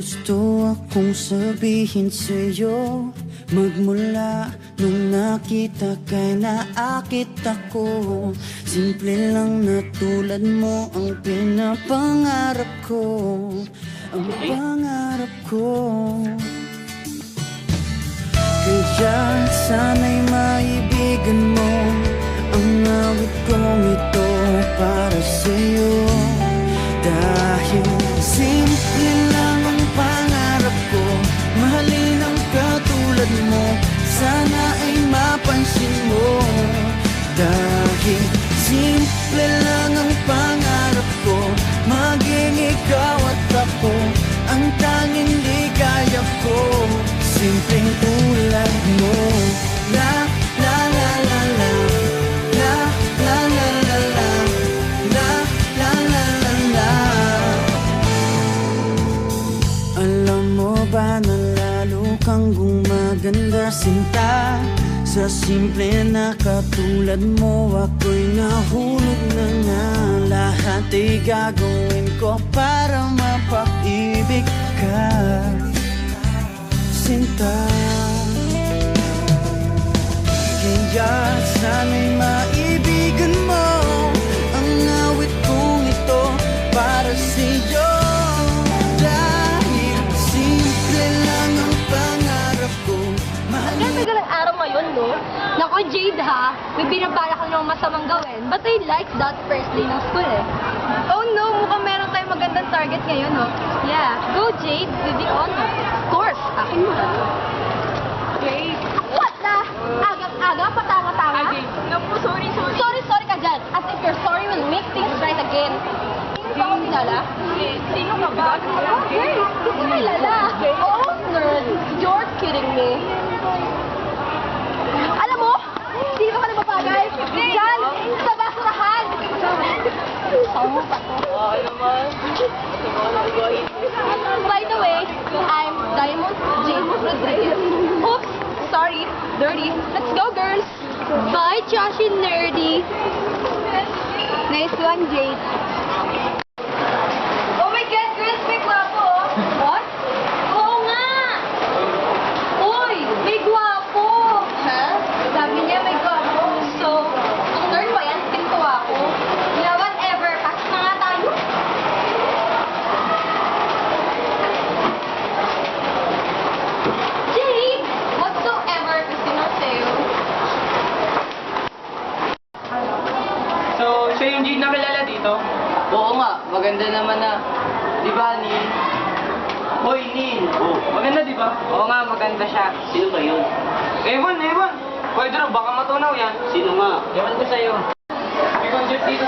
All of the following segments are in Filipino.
gusto akong sabihin sa'yo. Magmula nung nakita kay naakit ako. Simple lang na tulad mo ang pinapangarap ko. Ang pangarap ko. Kaya sana'y maibigan mo ang awit kong ito para sa'yo. Dahil simple lang ang pangarap ko, mahalin ang katulad mo, sana ay mapansin mo. Dahil simple lang ang pangarap ko, maging ikaw at ako ang tanging ligaya ko. Simpleng tulad mo. La la la la la, la la la la la, la la la la la. Alam mo ba na lalo kang gumaganda, sinta? Sa simple na katulad mo, ako'y nahulog na nga. Lahat ay gagawin ko para mapaibig ka, sinta. Kaya sana'y maibigan mo ang awit kong ito para sa'yo. Dahil simple lang ang pangarap ko. Grabe ka ng araw ngayon, no? Naku, Jade, ha? May binabala ka ng masamang gawin. But I like that first day ng school, eh. Oh, no. Mukhang meron tayong magandang target ngayon, no? Yeah. Go, Jade. With the honor. Of course. Akin mo. Jade. What na? Aga-aga? Patawa-tawa? Naku, sorry. Sorry ka dyan. As if your sorry will make things right again. Hindi ba ako kilala? Sino ka ba? Oh, girl. Hindi ko kilala. Oh, nerd. You're kidding me. Alam mo, dito ka na mapagay. Diyan, sa basurahan. Saan pa to? Oo naman. By the way, I'm Diamond Jade Rodriguez. Oops, sorry, dirty. Let's go, girls. Bye, Josh and Nerdy. Nice one, Jade. Oh my God, girls, may gwapo. What? Oo nga. Uy, may gwapo. Ha? Sabi niya may gwapo. So, ang nerd ba yan? Pinto ako. Yeah, whatever. Pass na nga tayo. Jade! Whatsoever. Gusto nga sa'yo. So, siya yung Jade na kilala dito? Oo nga, maganda naman na. Di ba, Neil? Hoy, Neil. Oh, maganda di ba? Oo nga, maganda siya. Sino ba yun? Ewan. Pwede rin, baka matunaw yan. Sino nga? Ewan ko sa'yo. May concert dito.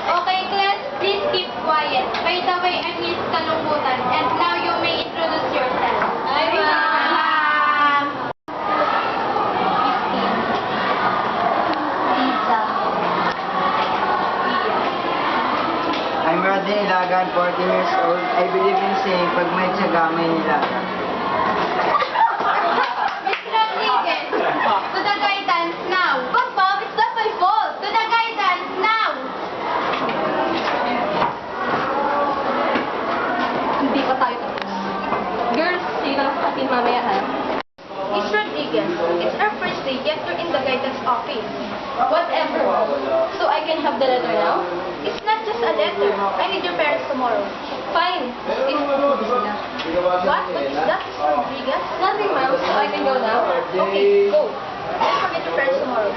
Okay, class, please keep quiet. By the way, I'm Miss Kalungkutan, and now you may introduce yourself. Hi, ma'am! Christine. Lisa. I'm Rodney Ilagan, 14 years old. I believe in saying, pag may tiyaga, may nilaga. Miss Rodriguez, to the guidance now. Bob, it's not my fault. To the guidance now. Hindi pa tayo tapos. Girls, sino ang atin mamaya, ha? Miss Rodriguez, it's our first day, yet you're in the guidance office. Whatever. So I can have the letter now? It's not just a letter. I need your parents tomorrow. Fine. What? What is that, Miss Rodriguez? Nothing, ma'am. So I can go now? Okay, go. Don't forget your parents tomorrow.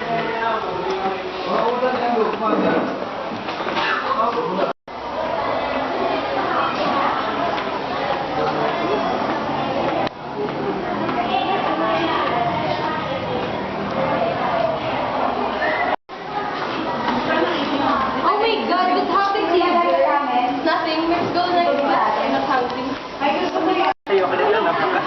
Oh my God, what happened to you? Nothing. Let's go next class. I'm not hungry. Sa'yo ka lang napaka.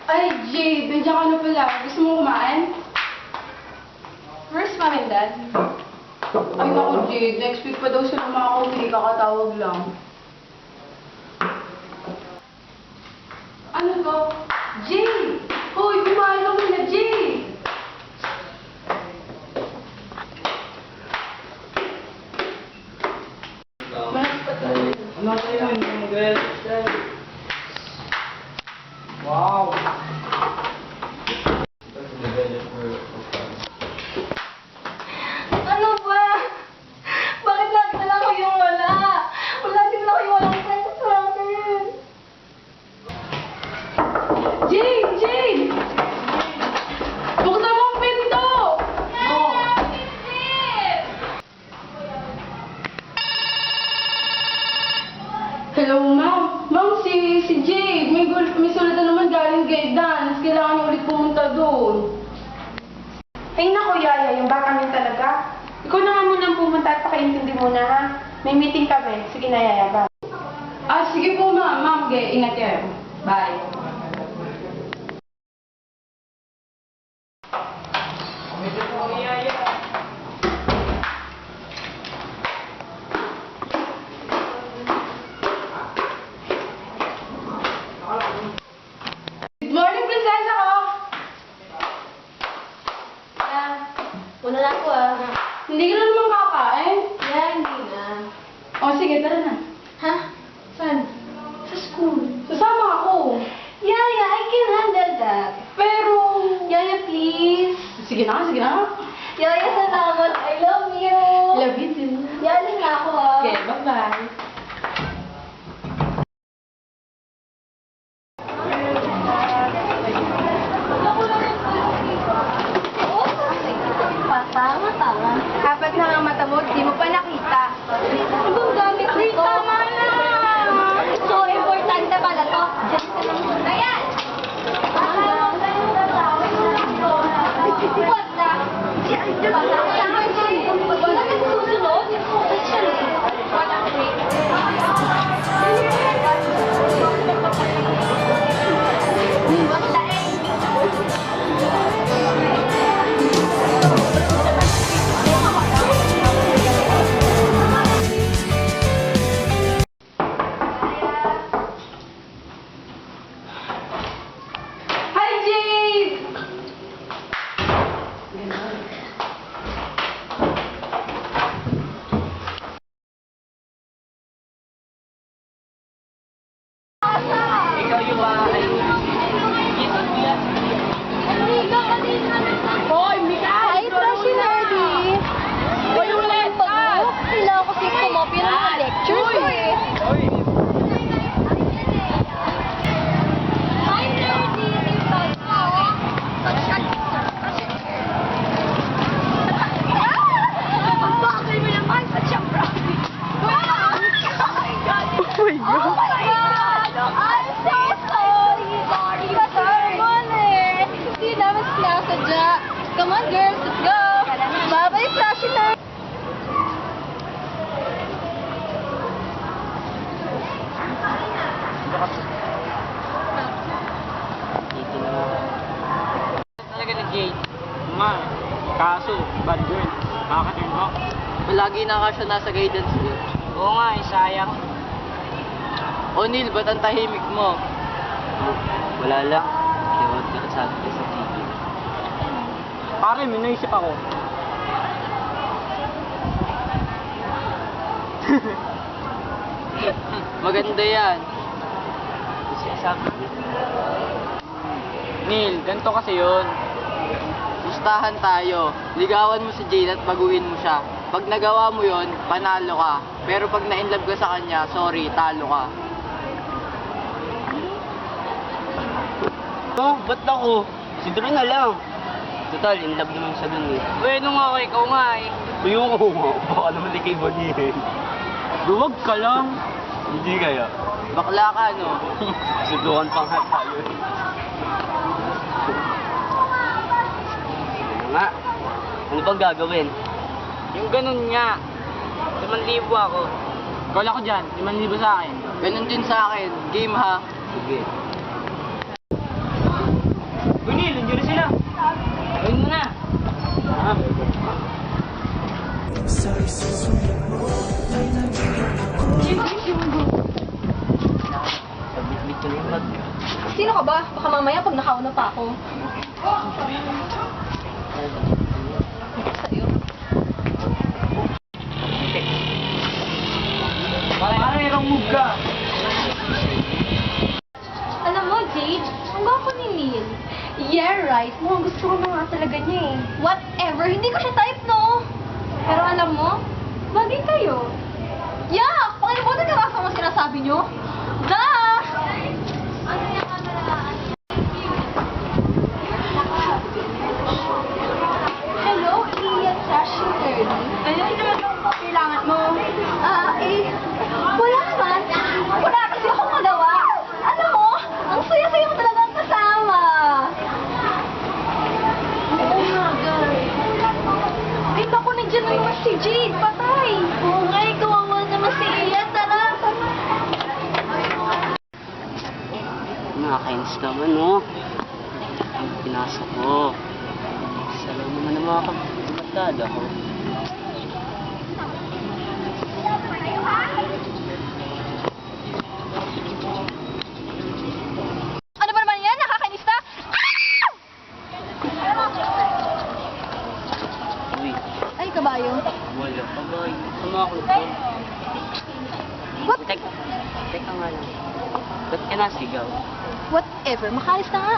Ay, Jade, nandiyan ka na pala. Gusto mo kumain? Where's mom and dad? Ay, naku, Jade. Next week pa daw sila makakauwi. Kakatawag lang. Ano to? Jade! Hoy, kumain ka muna, Jade! Ano tayo yung girl? Wow! Ano ba? Bakit lagi na lang kayong wala? Lagi na lang kayong walang kwento sa akin. Jane! Jane! Buksan mo ang pinto! Hello, ma'am. Ma'am, si Jade. May sulat na naman galing kay Dance. Kailangan niyo ulit pumunta doon. Ay naku, Yaya, yung bata niyo talaga. Ikaw na nga munang pumunta at pakiintindi muna, ha? May meeting kami. Sige na, Yaya, bye. Ah, sige po, ma'am. Ma'am, okay. Ingat kayo. Bye. Good morning, prinsesa ko! Una na ako ah. Hindi ka na naman kakain? Yeah, hindi na. O, sige, tara na. Ha? Saan? Sa school. Sasama ako. Yaya, I can handle that. Pero... Yaya, please. Sige na, sige na. Yaya, salamat. I love you. Love you too. Yaya nga ako ah. Okay, bye-bye. Tama. Kapag na nga mata mo, di mo pa nakita. Ibang gamit mo to. Tama na! So, importante pala to. Diyan ka lang muna. Ayan! What na? Wala kang susunod? Basta eh. Hi, Jade! Ikaw yung Hoy, Mika! Ay, Trashy Nerdy! Hoy, ulit! Kailangan ko si kumopya ng mga lectures ko eh. Hi, Nerdy! Ang bakal mo naman sa siyempre! Oh my God! Oh my God! I'm so sorry! Sorry, sorry! Hindi naman sinasadya. Come on, girls, let's go! Bye-bye, Trashy Nerdy! Talaga na Jade. Ma, kaso, bad girl. Makakaturn mo. Palagi na ka siya nasa guidance ko. Oo nga, sayang. O'Neil, ba't ang tahimik mo? Wala lang. Kaya huwag ka nasabi ka sa TV. Pare, may naisip ako. Maganda yan. Sinasabi ko. Neil, ganito kasi yun. Gustahan tayo. Ligawan mo si Jane at baguhin mo siya. Pag nagawa mo yon, panalo ka. Pero pag na-inlove ka sa kanya, sorry, talo ka. Oh, ba't ako? Si Drew na lang. Total, in love naman siya dun eh. Bueno nga ako, ikaw nga eh. Ayoko mo. Baka naman di kayo banihin. Duwag ka lang. Hindi kaya. Bakla ka, no? Sudukan pang hat tayo. Ano nga? Ano pang gagawin? Yung ganun nga. 5,000 ako. Call ako dyan, 5,000 sa akin. Ganun din sa akin. Game, ha? Sige. Sino ka ba? Baka mamaya pag nakauna pa ako. Sa'yo. Parang move ka. Alam mo, Jade, ang gwapo ni Neil. Yeah, right. Mukhang gusto ko na nga talaga niya eh. Whatever, hindi ko siya type, no? Pero alam mo, bagay kayo. Yeah! Pakilabutan ka nga sa mga sinasabi niyo. Duh! Hello, Iya Trashy Nerdy. Ano naman yung kailangan mo? Wala naman. Wala kasi akong magawa. Alam mo, ang saya-saya ko talagang kasama. Oo nga, girl. Ay, naku, nandiyan na naman si Jade. Patay. Oo nga, kawawa naman si Iya. Tara. Nakakainis naman, no? Ang pinasok ko. Salo naman ang mga kabatad ako. Ano ba naman yan? Nakakainis na? Ah! Uy, Ay, kabayo. wala pa ba? Sama ako ito. What? Teka nga lang. Ba't ka nasigaw? Whatever. Makaalis na nga.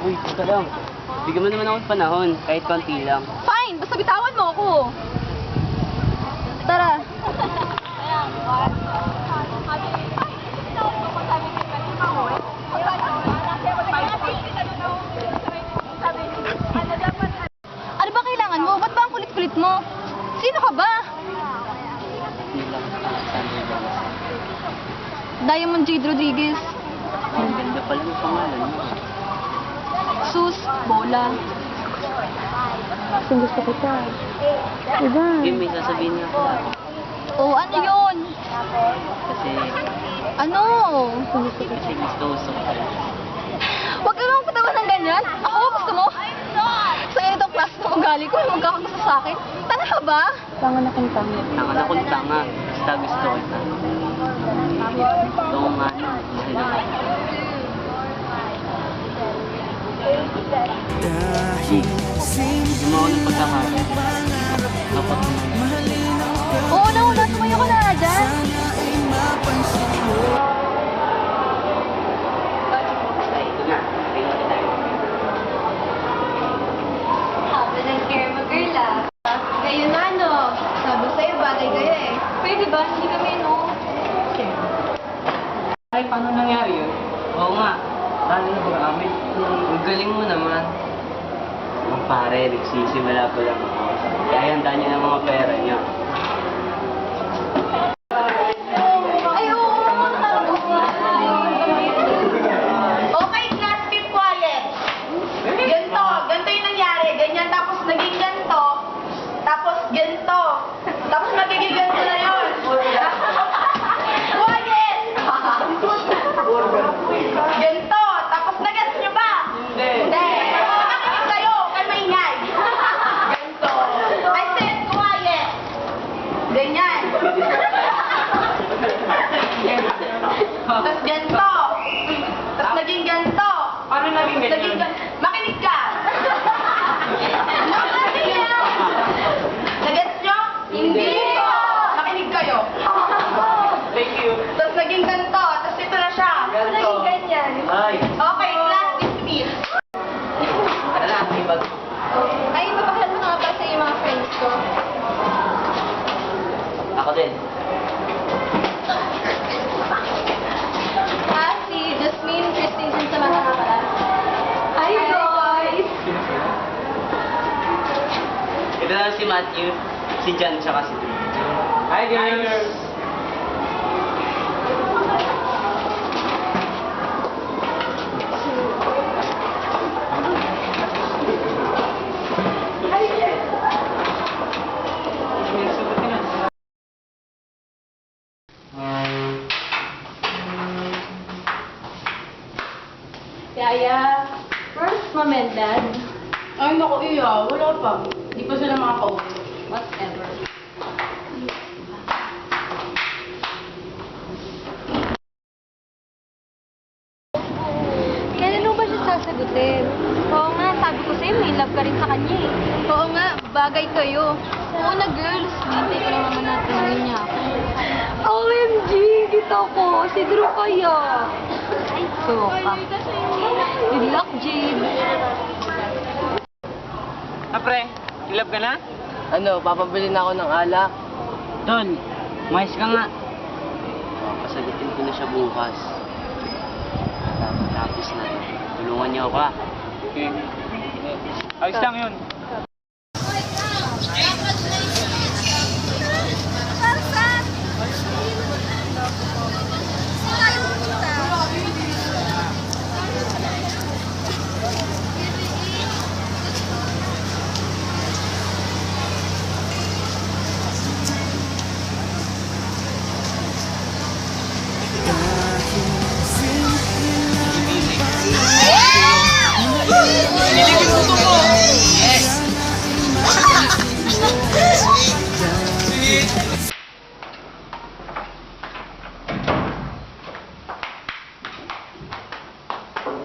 Uy, teka lang. Bigyan mo naman ako ng panahon, kahit konti lang. Fine. Basta bitawan mo ako. Tara. Ano ba kailangan mo? Ba't ba ang kulit-kulit mo? Sino ka ba? Hindi lang. Sandra Jones. Diamond Jade Rodriguez. Ang ganda pala ng pangalan mo. Sus, bola. Gusto kita. Diba? Eh, may sasabihin niya ako. Oh, ano yun? Kasi, Ano? kasi gusto ko kayo. Huwag ka naman patawa ng ganyan. Ako, gusto mo? Sa ganitong klase ng ugali ko, magkakagusto sa akin. Tanga ka ba? Tanga na kang tanga. Tanga na kung tanga. Basta gusto kita. Oo nga, no. Gusto naman. Dahil Hindi mo ako ng pagkakala. Dapat mo. Oo, nauna. Tumayo ka na dyan. ay mapansin mo. Ito na. Tingnan kita. Sabi ng care mo, girl ah. Kayo na, no? Sabi sa'yo, bagay kayo eh. Pwede ba? Hindi kami, no? Ay, paano nangyari yun? Oo nga. Paano na ba kami? Ang galing mo naman. Ang pare, nagsisimula pa lang ako. Kaya handa niyo ng mga pera niyo. Ay, oo. Okay, class, keep quiet. Ganito yung nangyari. Ganyan, tapos naging ganito. Tapos ganito. Tapos magiging ganito na yun. Quiet! Ganito. Tapos nagets nyo ba? Hindi. Makinig kayo. Kay maingay. Ganito. I said quiet. Ganyan. Tapos ganito. Tapos naging ganito. Paano naging ganyan? Naging makinig ka. Nagets nyo? Hindi. Makinig kayo. Thank you. Tapos naging ganito. Tapos ito na siya. Ganito. Naging ganyan. Ay. Okay, class dismiss. Wala, ibag. Ay, papakilala ko nga pala sa yung mga friends ko. Ako din. Si Jasmine, Christine, sa mga nakakala. Hi, guys! Ito na si Matthew, si Jan, tsaka si Drew. Hi, girls. Yaya, where's mom and dad? Ay, naku, iya. Wala pa. Hindi pa sila makaka-uwi. Whatever. sagutin. Oo nga, sabi ko sa'yo, may love ka rin sa kanya eh. Oo nga, bagay kayo. Oo na girls, hintay ko lang naman natin yun niya ako. OMG, dito ko, si Drew kaya. Ay, soka. Good luck, Jade. Pre, in love ka na? Ano, papabili na ako ng alak. Tol, mais ka nga. Papasagutin ko na siya bukas. Tapos na. Tulungan niyo ako ah. Okay. Ayos lang yun.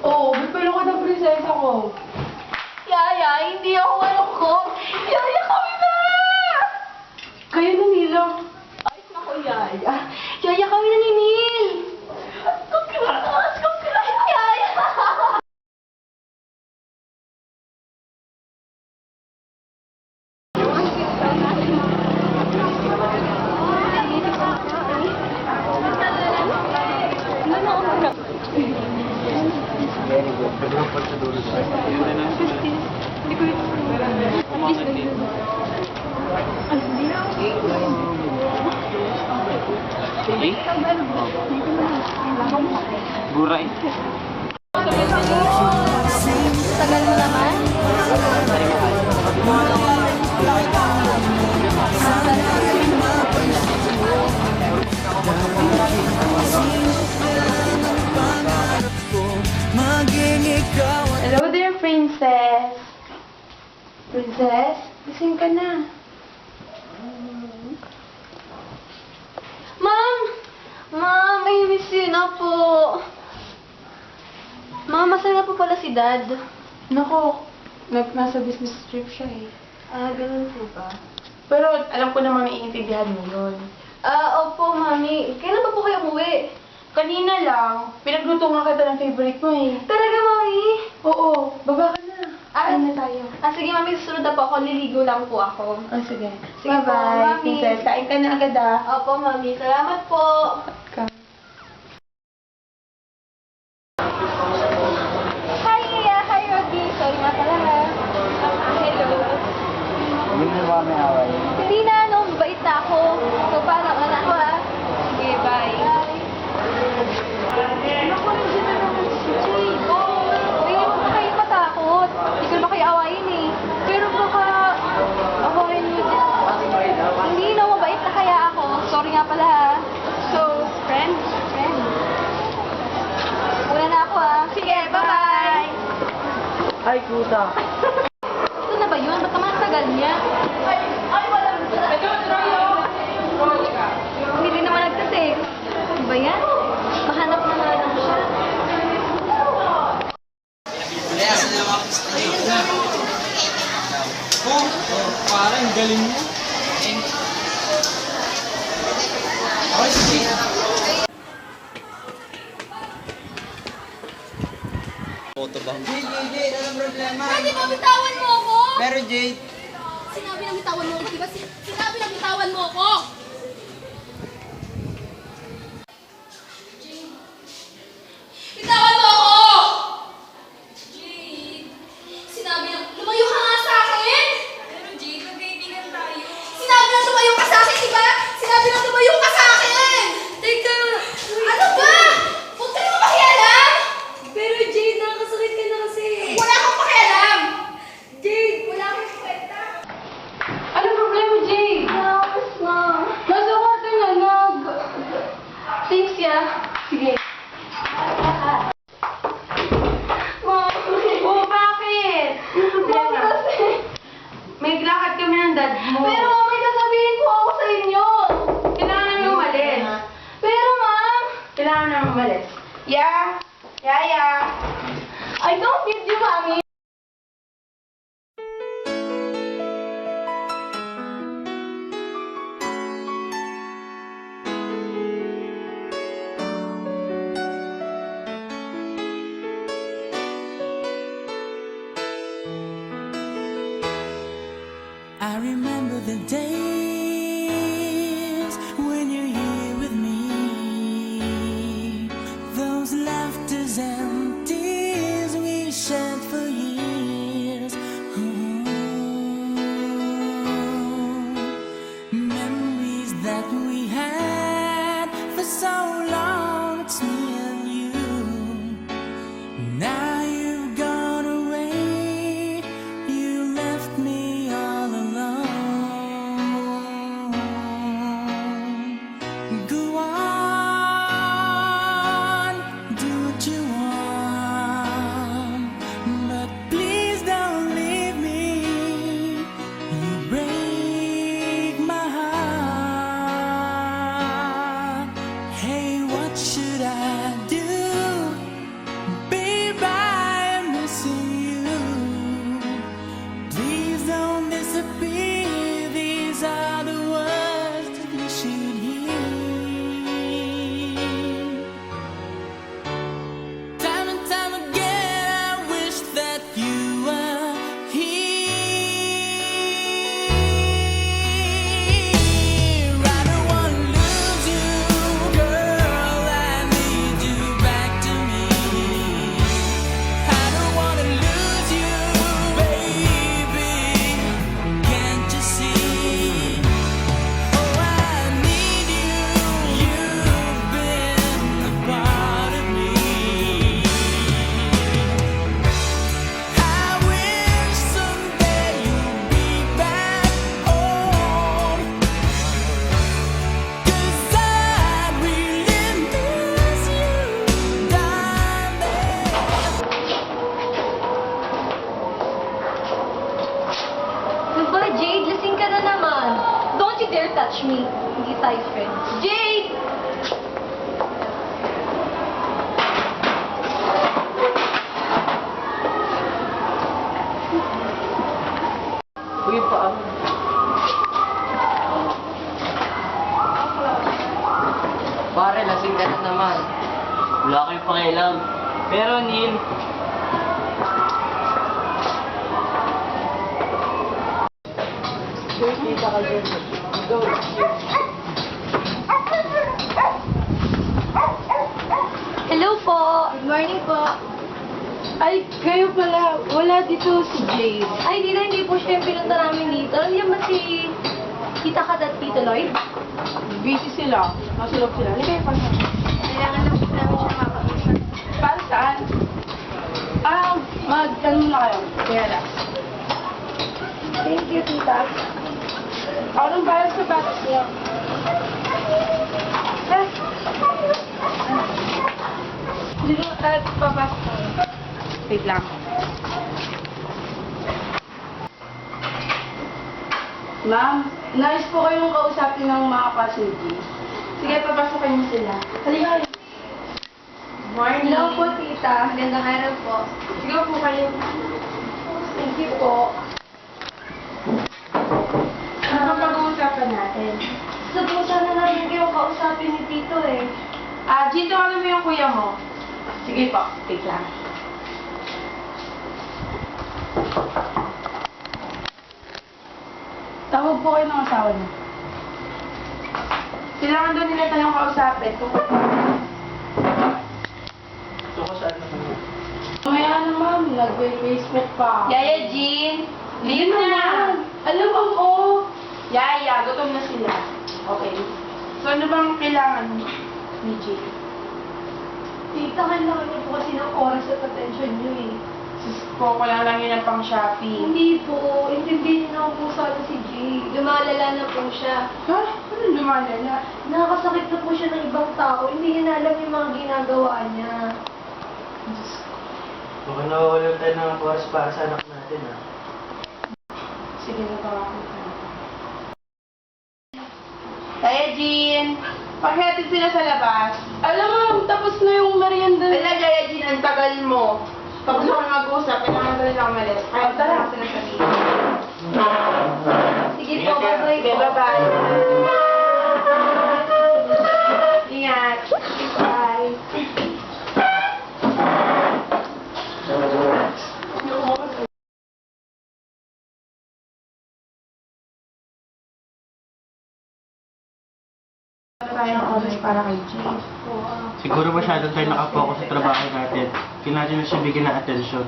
Oo, bipilo ko ng prinsesa ko. Yaya, hindi ako malungkot. Yaya, kami na! Kayo na nilang. Ay, naku, Yaya. Yaya, kami na ni Neil. Congrats! Congrats, Yaya! Okay? Gura eh. Tagal mo naman. Hello there, princess. Princess, gising ka na. Ma'am! Ma'am, I miss you na po. Ma'am, masaya na po pala si Dad. Nako, nasa business trip siya eh. Ah, ganun po ba? Pero alam ko namang naiintindihan mo yun. Opo, Mami. Kailan pa po kayo umuwi? Kanina lang, pinagluto nga kita ng favorite mo eh. Talaga, Mami? Oo, baba ka na. Kain na tayo. Sige, Mami. Susunod na po ako. Liligo lang po ako. Oh, sige. Sige po, Bye-bye, Mami. princess. Kain ka na agad ah. Opo, Mami. Salamat po. Hi, Kuya. Hi, Rocky. Sorry nga pala, ha. Hello. Hindi mo ba may away? Hindi na, no. Mabait na ako. So, parang anak ko, ha. Sige, bye. Naku, nandiyan na naman si Jade. Hindi naman pa kayo matakot. Hindi ko naman kayo awayin, eh. Pero baka awayin niyo din. Hindi, no. Mabait na kaya ako. Sorry nga pala, ha. So, friends? Friends. Una na ako, ha. Sige, bye-bye. Ay, kuta. Ito na ba yun? Ba't naman ang tagal niya? Hindi rin naman nagtatext. Ano ba yan? Mahanap na nga lang siya. Parang galing mo. Jade, anong problema? Pwede ba bitawan mo ako? Pero Jade, Sinabi na bitawan mo ako, di ba? Sinabi na bitawan mo ako! Bitawan mo ako! Jade, sinabi na, lumayo ka nga sa akin! Pero Jade, magkaibigan tayo. Sinabi na lumayo ka sa akin, di ba? Sinabi na lumayo ka sa akin! Teka! Ano ba? Huwag ka naman makialam! Pero Jade, nakakasakit ka na kasi. Wala kang pakialam! Jade, wala kang kwenta. Anong problema, Jade? Tapos na. Nasa kwarto na, Thanks, ya. Sige. Oh, bakit? Ma'am, kasi... May lakad kami ng dad mo. Pero may sasabihin po ako sa inyo. Kailangan namin umalis. Pero ma'am... Kailangan namin umalis. Ya! Yaya! I don't need you, Mommy. I remember the days when you're here with me. Those laughters and tears we shared for years. Memories that we had for so long. It's me and you. Now you've gone away. You left me all alone. Go on, do what you want, but please don't leave me. You break my heart. Hey, what should I do? Babe, I'm missing you. Please don't disappear. These are the words that you should hear. Time and time again, I wish that you were here. I don't wanna lose you, girl. I need you back to me. I don't wanna lose you, baby. Can't you see? Oh, I need you. You've been a part of me. I wish someday you'd be back home, 'cause I really miss you, darling. Ano ba, Jade? Lasing ka na naman. Don't you dare touch me. Hindi tayo friends. Jade! Uy, paano? Pare, lasing ka na naman. Wala kayong pakialam. Pero, Neil, Hello po. Good morning po. Ay, kayo pala. Wala dito si Jade. Ay, hindi po siya yung pinunta namin dito. Alam niyo ba si Tita Kat at Tito Lloyd? Busy sila. Nasa loob sila. Hindi kayo pasok. Kailangan lang po namin siya makausap. Para saan? Mag-ano na kayo. Relax. Thank you, Tita. Anong bayad sa batas niyo? Dito at papasok ko. Wait lang. Ma'am, nais po kayong kausapin ng mga passengers. Sige, papasukin niyo sila. Halika. Morning. Hello po, Tita. Magandang araw po. Sige po kayo. Thank you po. Ano ba pag-uusapan natin? Gusto po sana namin kayong kausapin ni Tito eh. Dito ano mo yung kuya mo? Sige po, wait lang. Tawag po kayo ng asawa niyo. Kailangan doon nila tayong kausapin. Mamaya na ma'am, nag-Facebook pa. Yaya Jean, Hindi na. Alam mo ko. Yaya, gutom na sila. Okay. So ano bang kailangan ni Jay? Tita, kailangan niyo po kasi ng oras at attention niyo eh. Sus po, wala lang yun ang pang shopping. Hindi po. Intindihin niyo po sana si Jay. Lumalala na po siya. Ha? Ano lumalala? Nakakasakit na po siya ng ibang tao. Hindi niya na alam yung mga ginagawa niya. Baka nawawalan tayo ng oras para sa anak natin, ha? Sige, natawakan ka. Yaya Jean, Paghatid sila sa labas. Alam mo, tapos na yung merienda. Yaya Jean, ang tagal mo. Tapos ako mag-usap, kailangan na rin ako malis. Kaya tara kasi nasabihin. Sige po, bye-bye. Okay, bye-bye. Ingat. Bye. Tayong oras para kay Jay. Siguro masyadong tayo nakapokus sa trabaho natin. Kailangan natin na siya bigyan ng atensyon.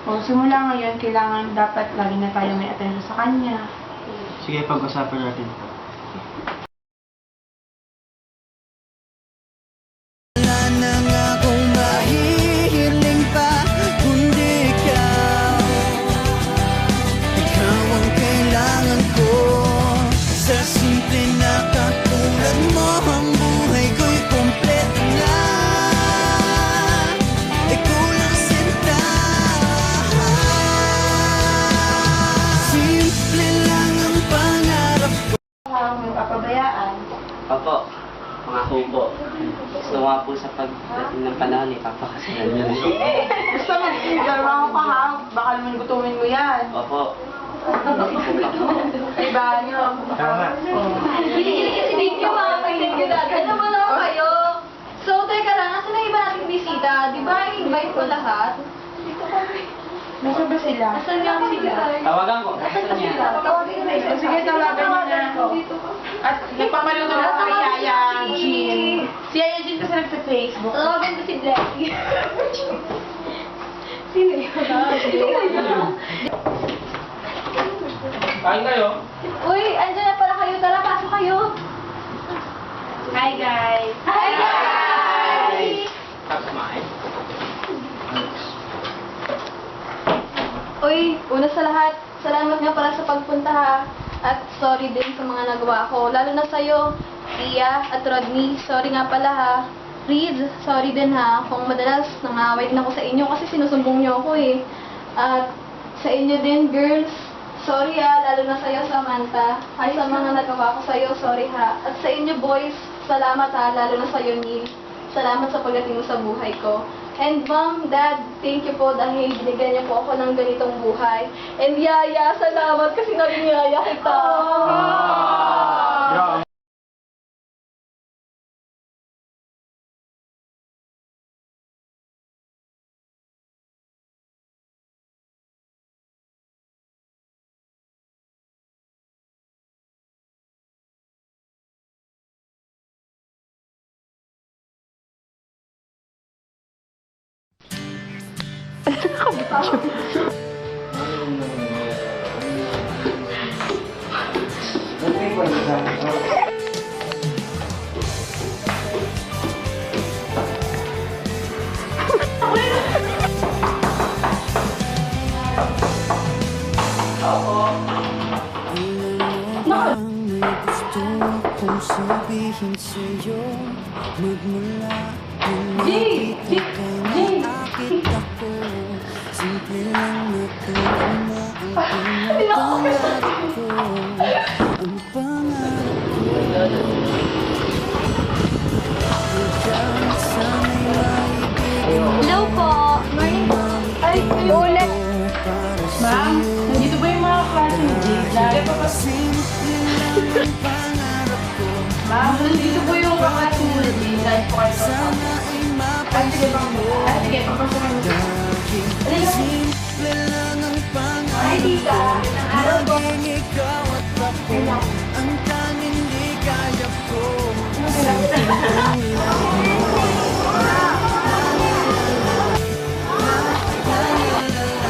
O, simula ngayon, kailangan dapat lagi na tayo may attention sa kanya. Sige, pag-usapan natin. Wala na nga akong mahihiling pa kundi ikaw. Ikaw ang kailangan ko. Sa simple na katulad mo, ang buhay ko'y kompleto na. Ikaw lang sinta. Simple lang ang pangarap ko. Ang magpapabayaan. Opo, pangako po. Gusto nga po sa pagdating ng panahon, ipapakasalan niyo. Gusto mo, galawa ko pa ha. Baka naman gutumin mo yan. Opo. Diba niyo? Tama. Thank you, ma'am. Thank you, dad. Ano mo na kayo? So, teka lang, nasa na iba nating bisita? Di ba, invite ko lahat? Nasa ba sila? Nasaan nga sila? Tawagan ko. Saan niya? Sige, tawagan mo na. At nagpapaluto na kay Yaya Jean. Si Yaya Jean kasi nagsa-Facebook. Tawagan ko si Blackie. Sino yun? Sino yun? Kain kayo? Uy, andyan na pala kayo. Tara, pasok kayo. Hi guys! Hi, guys! Tapos kumain. Uy, una sa lahat, salamat nga pala sa pagpunta ha. At sorry din sa mga nagawa ko. Lalo na sa'yo, Tia at Rodney. Sorry nga pala ha. Reed, sorry din ha. Kung madalas nangaway din ako sa inyo kasi sinusumbong niyo ako eh. At sa inyo din, girls. Sorry ha, lalo na sa'yo, Samantha. Ay, sa mga nagawa ko sa'yo, sorry ha. At sa inyo, boys, salamat ha, lalo na sa'yo, Neil. Salamat sa pagdating mo sa buhay ko. And Mom, Dad, thank you po dahil binigyan niyo po ako ng ganitong buhay. And Yaya, salamat kasi naging Yaya kita. Yeah. May gusto akong sabihin sa'yo magmula nung nakita ka na akit ako. Simple lang na tulad mo ang pinapangarap ko. Ang pangarap ko. Ikaw sana'y maibigan mo. Hello po. Morning po. Ay, ulit. Para Ma'am, nandito ba yung mga klase ni Jay? Lagi pa pa. simple lang ang pangarap ko. Ma'am, nandito po yung kaklase ni Jay. Lagi po kayo sa Sana ay sige, papasukin mo. simple lang ang pangarap. Ay, tita. Ang araw po. Maging ikaw at ako ang tanging ligaya ko.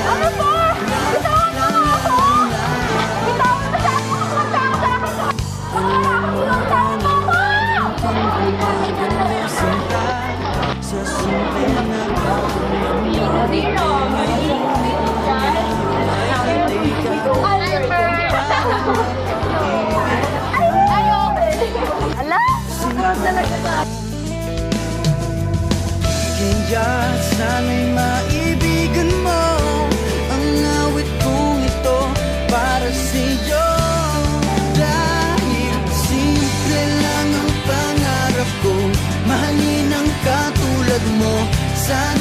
Ano po? Bitawan mo nga ako! Bitawan mo sa ako! Kumanta ako sa akin! Bitawan mo ako! Sa simple na katulad mo. Kaya sana'y maibigan mo ang awit kong ito para sa'yo. Dahil simple lang ang pangarap ko, mahalin ang katulad mo. Sana